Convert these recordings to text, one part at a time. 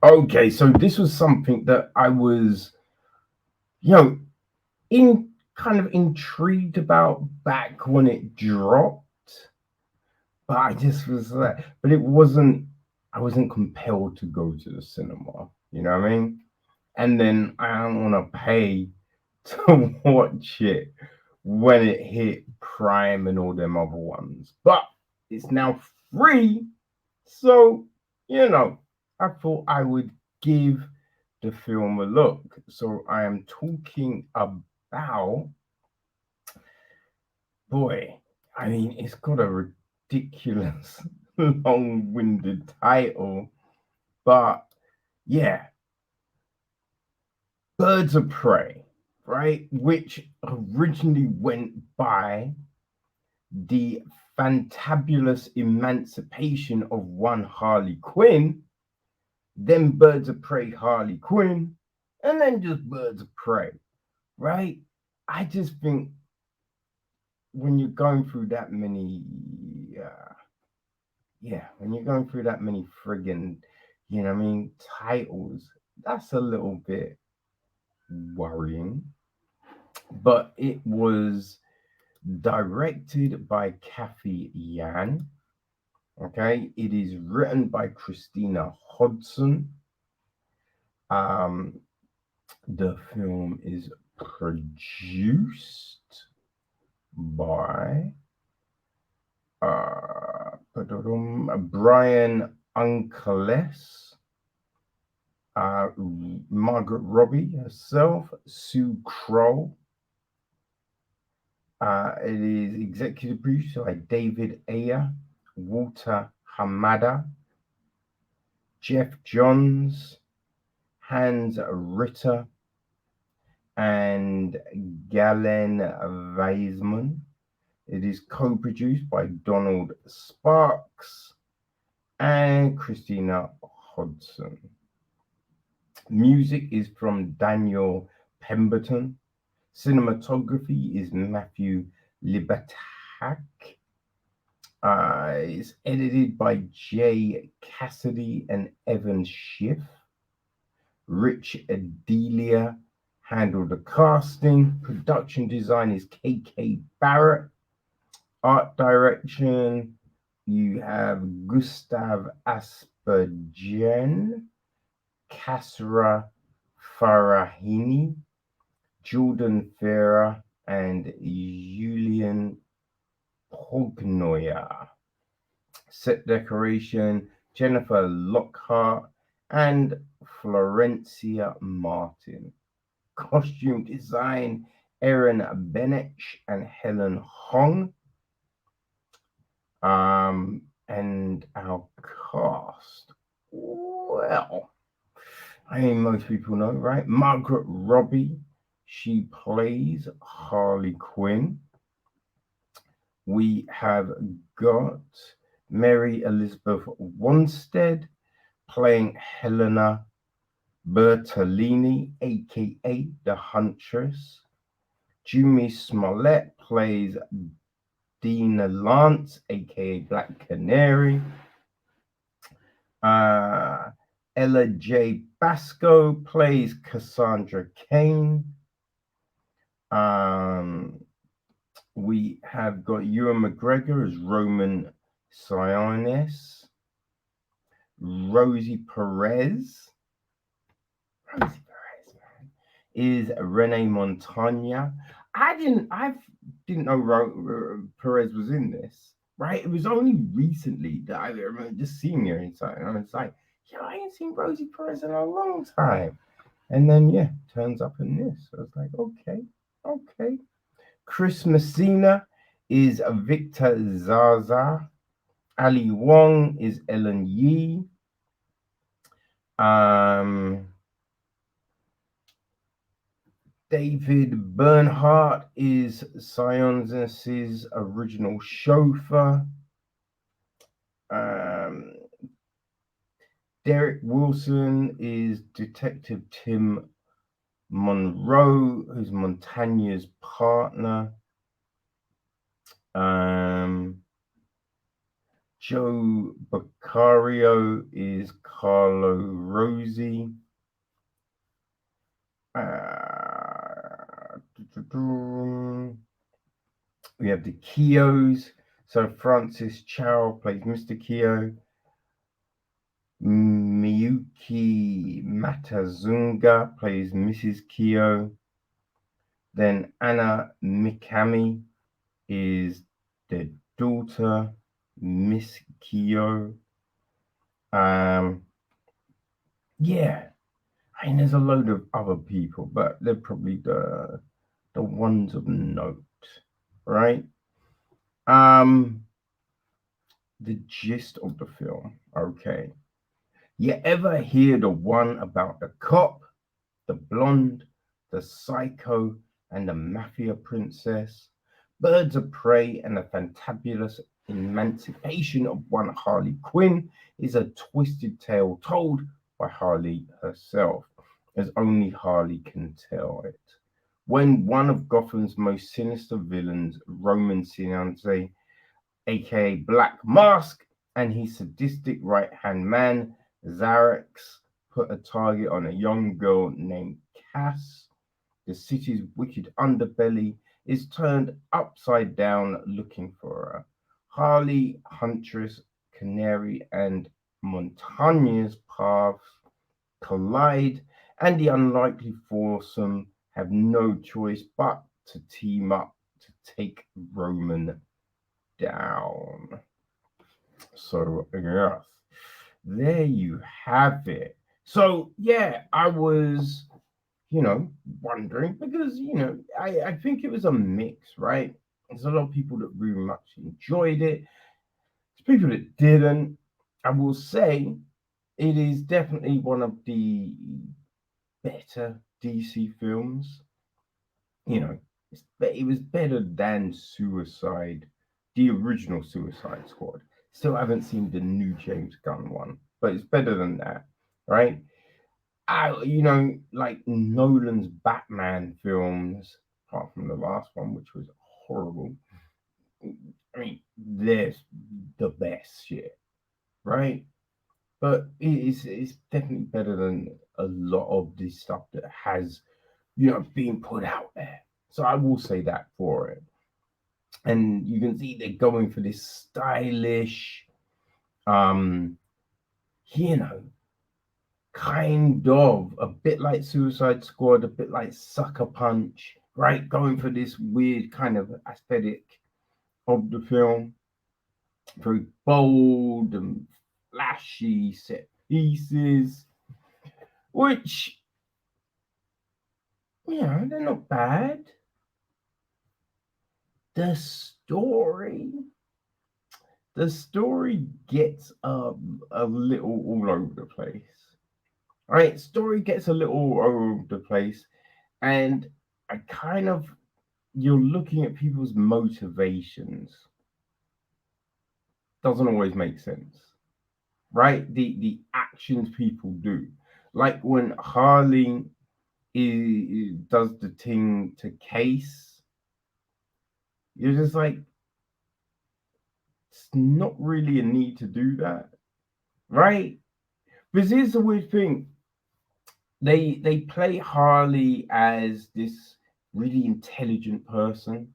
Okay, so this was something that I was, you know, in kind of intrigued about back when it dropped, but I just was like, but it wasn't, I wasn't compelled to go to the cinema, you know what I mean? And then I don't want to pay to watch it when it hit Prime and all them other ones, but it's now free, so I thought I would give the film a look. So I am talking about, boy, I mean, it's got a ridiculous long-winded title, but yeah, Birds of Prey, right? Which originally went by The Fantabulous Emancipation of One Harley Quinn, then Birds of Prey Harley Quinn, and then just Birds of Prey, right? I just think when you're going through that many, when you're going through that many friggin', titles, that's a little bit worrying. But it was directed by Cathy Yan. Okay, it is written by Christina Hodson. Um, the film is produced by Brian Unkeles, Margot Robbie herself, Sue Kroll. It is executive produced by David Ayer, Walter Hamada, Jeff Johns, Hans Ritter, and Galen Weisman. It is co-produced by Donald Sparks and Christina Hodson. Music is from Daniel Pemberton. Cinematography is Matthew Libatak. It's edited by Jay Cassidy and Evan Schiff. Rich Adelia handled the casting. Production design is KK Barrett. Art direction, you have Gustav Aspergen, Kasra Farahini, Jordan Ferrer, and Julian Pognoya. Set decoration, Jennifer Lockhart and Florencia Martin. Costume design, Erin Bennett and Helen Hong. And our cast, well, I mean, most people know, right? Margot Robbie, she plays Harley Quinn. We have got Mary Elizabeth Winstead playing Helena Bertolini, aka the Huntress. Jurnee Smollett plays Dinah Lance, aka Black Canary. Ella Jay Basco plays Cassandra Cain. We have got Ewan McGregor as Roman Sionis. Rosie Perez. Man, is Renee Montoya. I didn't know Perez was in this, right? It was only recently that I remember just seeing her inside, and I was like, I ain't seen Rosie Perez in a long time. And then, turns up in this. I was like, okay. Chris Messina is Victor Zaza. Ali Wong is Ellen Yee. David Bernhardt is Sionis' original chauffeur. Derek Wilson is Detective Tim Monroe, who's Montanya's partner. Joe Beccario is Carlo Rosie. We have the Keoghs. So Francis Chow plays Mr. Keogh. Miyuki Matazunga plays Mrs. Keogh. Then Anna Mikami is the daughter, Miss Keogh. Yeah, I mean, there's a load of other people, but they're probably the ones of note, right? The gist of the film. Okay, you ever hear the one about the cop, the blonde, the psycho, and the mafia princess? Birds of Prey and the fantabulous emancipation of one Harley Quinn is a twisted tale told by Harley herself, as only Harley can tell it. When one of Gotham's most sinister villains, Roman Sionis, aka Black Mask, and his sadistic right-hand man, Xarax, put a target on a young girl named Cass, the city's wicked underbelly is turned upside down looking for her. Harley, Huntress, Canary, and Montanya's paths collide, and the unlikely foursome have no choice but to team up to take Roman down. So, yes, there you have it. So, yeah, I was wondering because, I think it was a mix, right? There's a lot of people that really much enjoyed it. There's people that didn't. I will say it is definitely one of the better DC films. It was better than the original Suicide Squad. Still haven't seen the new James Gunn one, but it's better than that, right? Like Nolan's Batman films, apart from the last one, which was horrible. I mean, there's the best shit, right? But it's definitely better than a lot of this stuff that has, being put out there. So I will say that for it. And you can see they're going for this stylish, um, you know, kind of a bit like Suicide Squad, a bit like Sucker Punch, right? Going for this weird kind of aesthetic of the film. Very bold and flashy set pieces, which, they're not bad. The story, the story gets a little all over the place. Right? Story gets a little all over the place, and I kind of you're looking at people's motivations. Doesn't always make sense. Right? The actions people do. Like when Harley does the thing to Case, you're just like, it's not really a need to do that, right? Because here's the weird thing: they play Harley as this really intelligent person,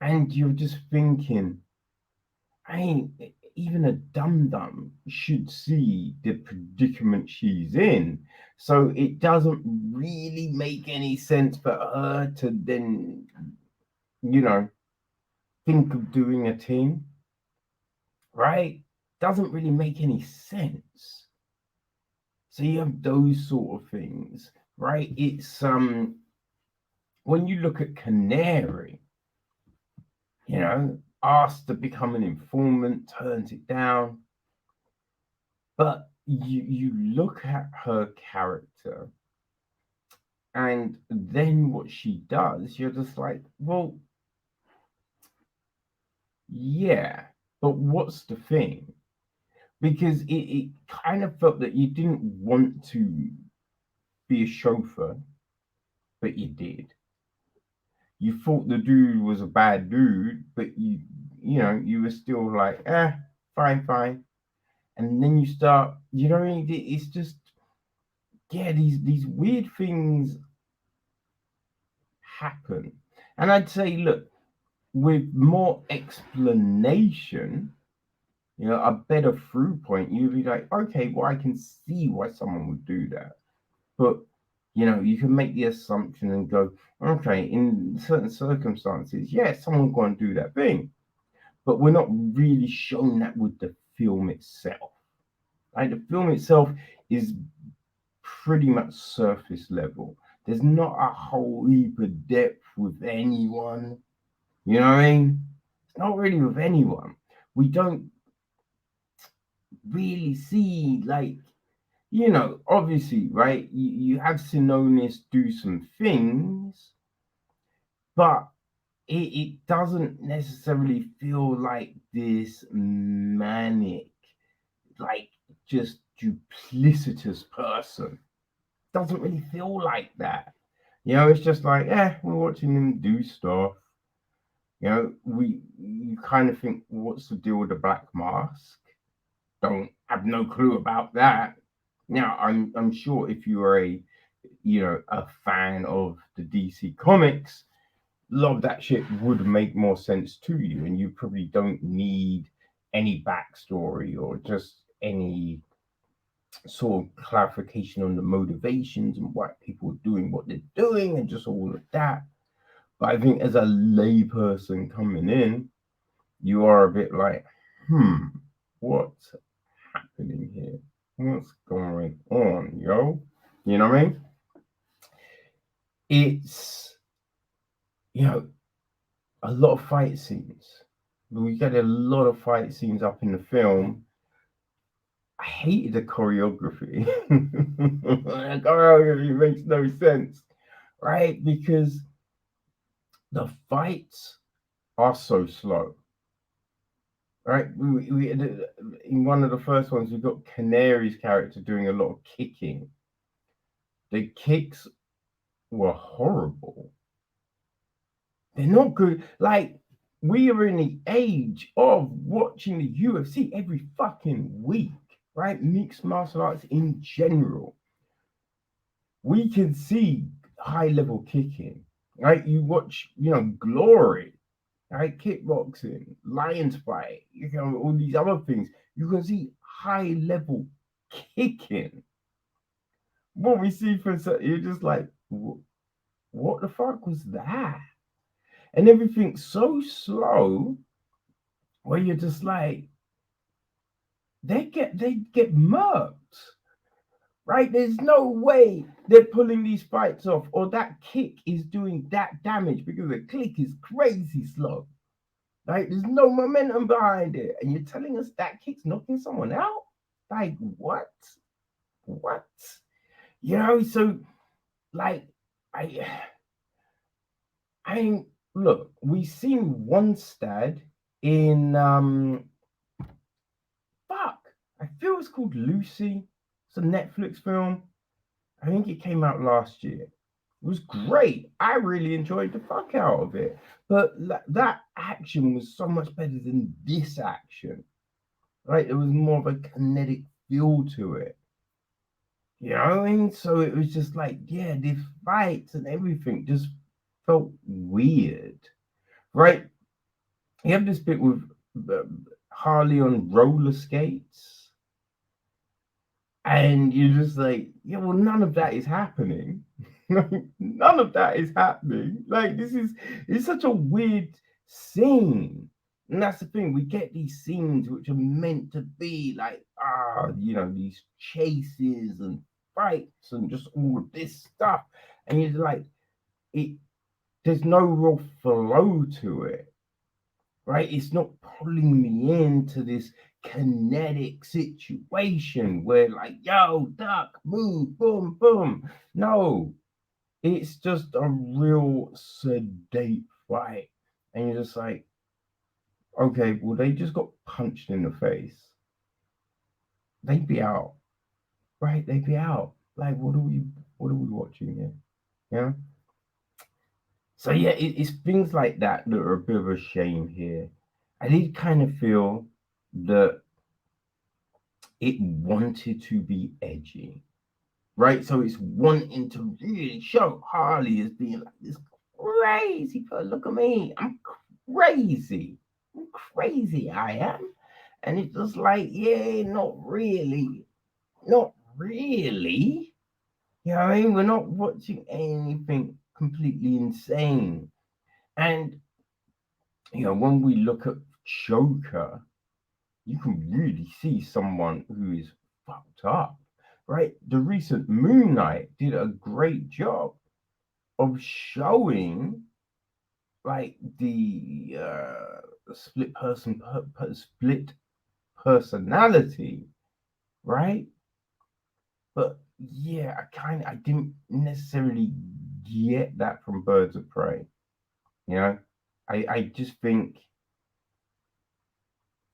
and you're just thinking, I ain't even a dum dum should see the predicament she's in. So it doesn't really make any sense for her to then, think of doing a thing, right? Doesn't really make any sense. So you have those sort of things, right? It's when you look at Canary, asked to become an informant, turns it down. But you look at her character and then what she does, you're just like, well, yeah, but what's the thing? Because it kind of felt that you didn't want to be a chauffeur, but you did. You thought the dude was a bad dude, but you were still like, fine. And then you start, it's just, yeah, these weird things happen. And I'd say, look, with more explanation, a better through point, you'd be like, okay, well, I can see why someone would do that. But, you can make the assumption and go, okay, in certain circumstances, yeah, someone's going to do that thing. But we're not really shown that with the film itself. Like, the film itself is pretty much surface level. There's not a whole heap of depth with anyone. You know what I mean? It's not really with anyone. We don't really see, like, obviously, right? You have Sionis do some things, but it doesn't necessarily feel like this manic, like, just duplicitous person. Doesn't really feel like that. It's just like, we're watching him do stuff. You kind of think, what's the deal with the black mask? Don't have no clue about that. Now, I'm sure if you are a fan of the DC comics, a lot of that shit would make more sense to you, and you probably don't need any backstory or just any sort of clarification on the motivations and why people are doing what they're doing and just all of that. But I think as a layperson coming in, you are a bit like, what's happening here? What's going on, yo? You know what I mean? It's, a lot of fight scenes. We get a lot of fight scenes up in the film. I hated the choreography. The choreography makes no sense, right? Because the fights are so slow. Right, we in one of the first ones, we got Canary's character doing a lot of kicking. The kicks were horrible. They're not good. Like, we are in the age of watching the UFC every fucking week, right? Mixed martial arts in general. We can see high level kicking, right? You watch, Glory, right? Kickboxing, Lions fight, all these other things. You can see high level kicking. What we see you're just like, what the fuck was that? And everything's so slow where you're just like, they get murked, right? There's no way they're pulling these fights off, or that kick is doing that damage because the click is crazy slow. Right? There's no momentum behind it. And you're telling us that kick's knocking someone out? Like, what? What? So, like, I look, we seen Winstead in I feel it's called Lucy. It's a Netflix film. I think it came out last year. It was great. I really enjoyed the fuck out of it. But that action was so much better than this action. Right? There was more of a kinetic feel to it. You know what I mean? So it was just like, yeah, these fights and everything just felt weird. Right? You have this bit with Harley on roller skates. And you're just like, yeah, well, none of that is happening. None of that is happening. Like, it's such a weird scene. And that's the thing, we get these scenes which are meant to be like, these chases and fights and just all of this stuff. And you're like, there's no real flow to it. Right? It's not pulling me into this kinetic situation where, like, yo, duck, move, boom, boom. No, it's just a real sedate fight. And you're just like, okay, well, they just got punched in the face. They'd be out. Right? They'd be out. Like, what are we watching here? Yeah. So yeah, it's things like that that are a bit of a shame here. I did kind of feel that it wanted to be edgy, right? So it's wanting to really show Harley as being like this crazy person. Look at me, I'm crazy. I'm crazy, I am. And it's just like, yeah, not really. Not really. You know what I mean? We're not watching anything completely insane. And, when we look at Joker, you can really see someone who is fucked up, right? The recent Moon Knight did a great job of showing like the split personality, right? But yeah, I didn't necessarily get that from Birds of Prey. You know, I just think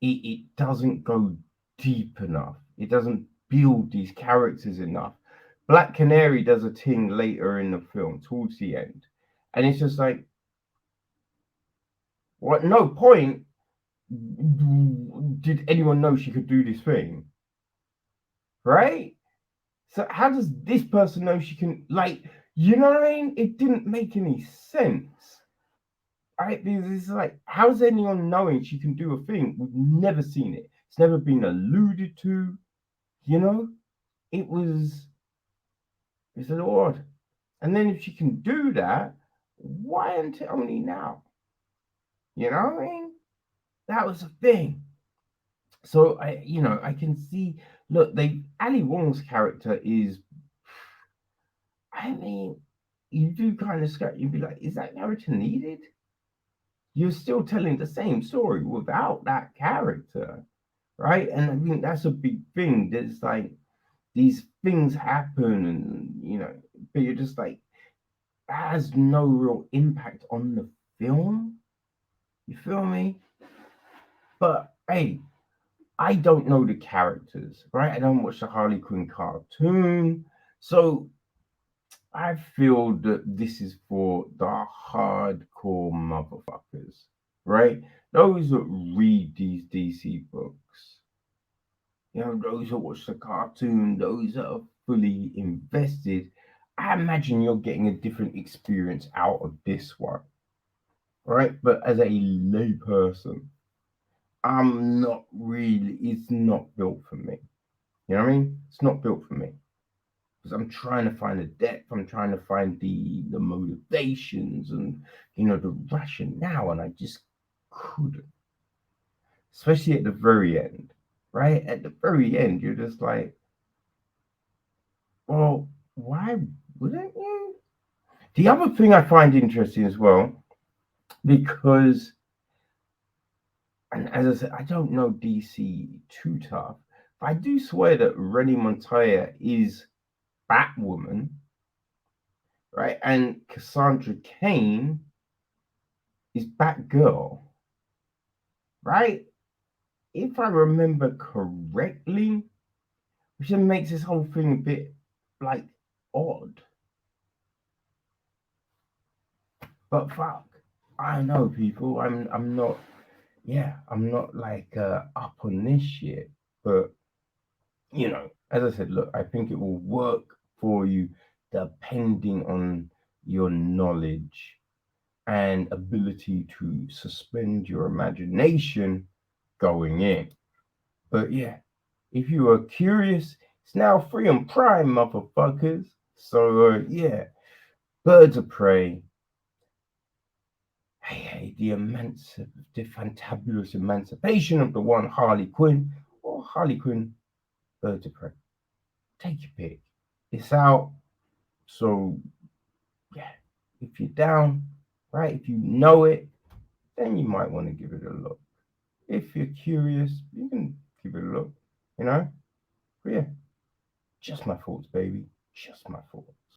it doesn't go deep enough. It doesn't build these characters enough. Black Canary does a thing later in the film, towards the end, and it's just like, what? No point did anyone know she could do this thing, right? So how does this person know she can, like, you know what I mean? It didn't make any sense. Right? Because it's like, how's anyone knowing she can do a thing? We've never seen it. It's never been alluded to, you know? It was it's a little odd. And then if she can do that, why until only now? You know what I mean? That was the thing. So I can see. Look, Ali Wong's character is. I mean, you do kind of scratch. You'd be like, is that character needed? You're still telling the same story without that character, right? And I think that's a big thing. There's like these things happen, and but you're just like, has no real impact on the film. You feel me? But hey, I don't know the characters, right? I don't watch the Harley Quinn cartoon. So I feel that this is for the hardcore motherfuckers, right? Those that read these DC books, those that watch the cartoon, those that are fully invested. I imagine you're getting a different experience out of this one, right? But as a lay person, I'm not really, it's not built for me. You know what I mean? It's not built for me. Because I'm trying to find the depth, I'm trying to find the motivations and the rationale, and I just couldn't. Especially at the very end. Right? At the very end, you're just like, well, why wouldn't you? The other thing I find interesting as well, because and as I said, I don't know DC too tough, but I do swear that Renee Montoya is Batwoman, right? And Cassandra Cain is Batgirl, right? If I remember correctly, which then makes this whole thing a bit like odd. But fuck, I know people. I'm not. Yeah, I'm not like up on this shit. But as I said, look, I think it will work for you depending on your knowledge and ability to suspend your imagination going in. But yeah, if you are curious, it's now free on Prime, motherfuckers. So yeah, Birds of Prey. Hey, the fantabulous emancipation of the one Harley Quinn, or Harley Quinn, Birds of Prey. Take your pick. It's out. So yeah, if you're down, right, if you know it, then you might want to give it a look. If you're curious, you can give it a look, you know? But yeah, just my thoughts, baby. Just my thoughts.